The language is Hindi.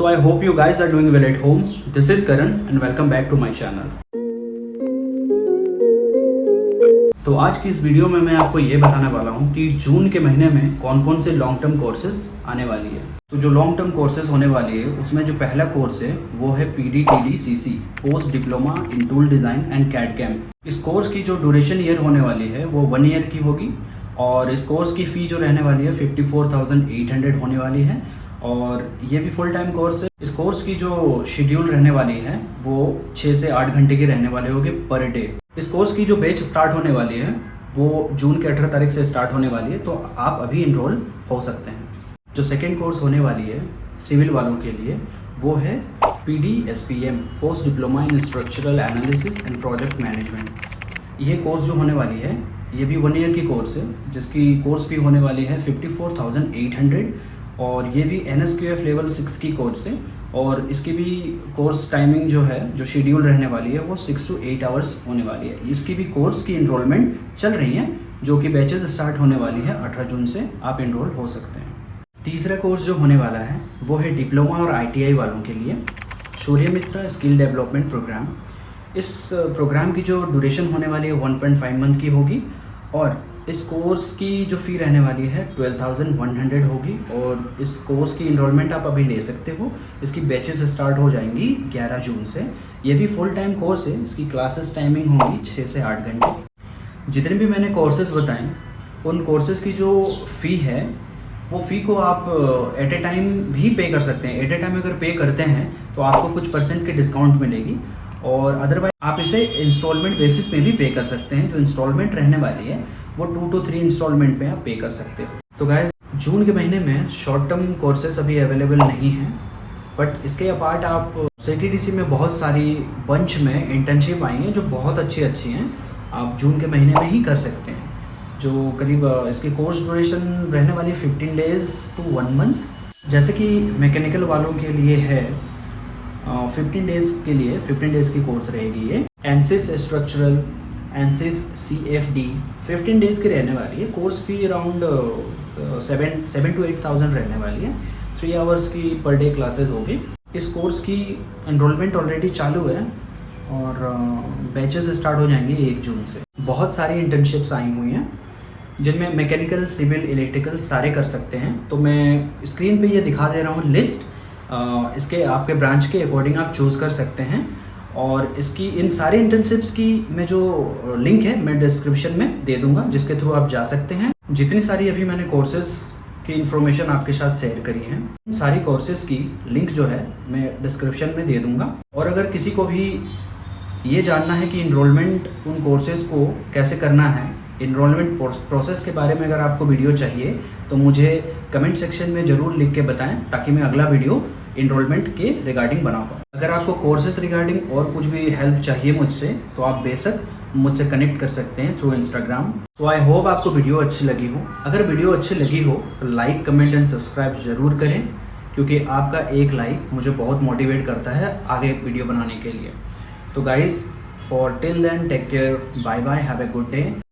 So I hope you guys are doing well at home. This is Karan and welcome back to my channel. तो आज की इस वीडियो में मैं आपको ये बताने वाला हूँ कि जून के महीने में कौन कौन से लॉन्ग टर्म कोर्सेज आने वाली है। तो जो लॉन्ग टर्म कोर्सेज होने वाली है उसमें जो पहला कोर्स है वो है PDTD-CC post diploma in tool design and CAD CAM. इस कोर्स की जो ड्यूरेशन ईयर होने वाली है वो 1 ईयर की होगी और इस कोर्स की फ़ी जो रहने वाली है 54,800 होने वाली है और ये भी फुल टाइम कोर्स है। इस कोर्स की जो शेड्यूल रहने वाली है वो 6 से 8 घंटे की रहने वाले होंगे पर डे। इस कोर्स की जो बैच स्टार्ट होने वाली है वो जून के 18 तारीख से स्टार्ट होने वाली है, तो आप अभी इनरोल हो सकते हैं। जो सेकेंड कोर्स होने वाली है सिविल वालों के लिए वो है PDSPM post diploma in structural analysis and project management. ये कोर्स जो होने वाली है ये भी 1 ईयर की कोर्स है जिसकी कोर्स फी होने वाली है 54,800 और ये भी NSQF लेवल 6 की कोर्स है और इसकी भी कोर्स टाइमिंग जो है जो शेड्यूल रहने वाली है वो 6 to 8 आवर्स होने वाली है। इसकी भी कोर्स की इनरोलमेंट चल रही है जो कि बैचेस स्टार्ट होने वाली है 18 जून से आप इनरोल हो सकते हैं। तीसरा कोर्स जो होने वाला है वो है डिप्लोमा और ITI वालों के लिए सूर्य मित्रा स्किल डेवलपमेंट प्रोग्राम। इस प्रोग्राम की जो ड्यूरेशन होने वाली है 1.5 मंथ की होगी और इस कोर्स की जो फ़ी रहने वाली है 12,100 होगी और इस कोर्स की इनरोलमेंट आप अभी ले सकते हो। इसकी बैचेस स्टार्ट हो जाएंगी 11 जून से। ये भी फुल टाइम कोर्स है, इसकी क्लासेस टाइमिंग होगी 6 से 8 घंटे। जितने भी मैंने कोर्सेज बताएं उन कोर्सेज़ की जो फ़ी है वो फ़ी को आप एट ए टाइम भी पे कर सकते हैं। एट ए टाइम अगर पे करते हैं तो आपको कुछ % की डिस्काउंट मिलेगी और अदरवाइज आप इसे इंस्टॉलमेंट बेसिस पे भी पे कर सकते हैं। जो इंस्टॉलमेंट रहने वाली है वो 2 to 3 इंस्टॉलमेंट पे आप पे कर सकते हो। तो गाइस जून के महीने में शॉर्ट टर्म कोर्सेज अभी अवेलेबल नहीं हैं, बट इसके अपार्ट आप CTDC में बहुत सारी बंच में इंटर्नशिप आई हैं जो बहुत अच्छी हैं, आप जून के महीने में ही कर सकते हैं। जो करीब इसकी कोर्स ड्यूरेशन रहने वाली 15 डेज़ to 1 मंथ। जैसे कि मैकेनिकल वालों के लिए है 15 डेज़ की कोर्स रहेगी ये। ANSYS structural, ANSYS CFD 15 days की रहने वाली है। कोर्स फी अराउंड 7 to 8,000 रहने वाली है। 3 आवर्स की पर डे क्लासेस होगी। इस कोर्स की एनरोलमेंट ऑलरेडी चालू है और बैचेस स्टार्ट हो जाएंगे 1 जून से। बहुत सारी इंटर्नशिप्स आई हुई हैं जिनमें मैकेनिकल, सिविल, इलेक्ट्रिकल सारे कर सकते हैं। तो मैं स्क्रीन पे ये दिखा दे रहा हूँ लिस्ट। इसके आपके ब्रांच के अकॉर्डिंग आप चूज़ कर सकते हैं और इसकी इन सारे इंटर्नशिप्स की मैं जो लिंक है मैं डिस्क्रिप्शन में दे दूंगा जिसके थ्रू आप जा सकते हैं। जितनी सारी अभी मैंने कोर्सेज की इन्फॉर्मेशन आपके साथ शेयर करी है सारी कोर्सेज की लिंक जो है मैं डिस्क्रिप्शन में दे दूंगा। और अगर किसी को भी ये जानना है कि इनरोलमेंट उन कोर्सेज़ को कैसे करना है, इनरोलमेंट प्रोसेस के बारे में अगर आपको वीडियो चाहिए तो मुझे कमेंट सेक्शन में ज़रूर लिख के बताएं ताकि मैं अगला वीडियो इनरोलमेंट के रिगार्डिंग बना पाऊँ। अगर आपको कोर्सेज रिगार्डिंग और कुछ भी हेल्प चाहिए मुझसे तो आप बेशक मुझसे कनेक्ट कर सकते हैं थ्रू इंस्टाग्राम। तो आई होप आपको वीडियो अच्छी लगी हो। अगर वीडियो अच्छी लगी हो तो लाइक, कमेंट एंड सब्सक्राइब ज़रूर करें क्योंकि आपका एक लाइक मुझे बहुत मोटिवेट करता है आगे वीडियो बनाने के लिए। तो guys for till then take care, bye bye, have a good day.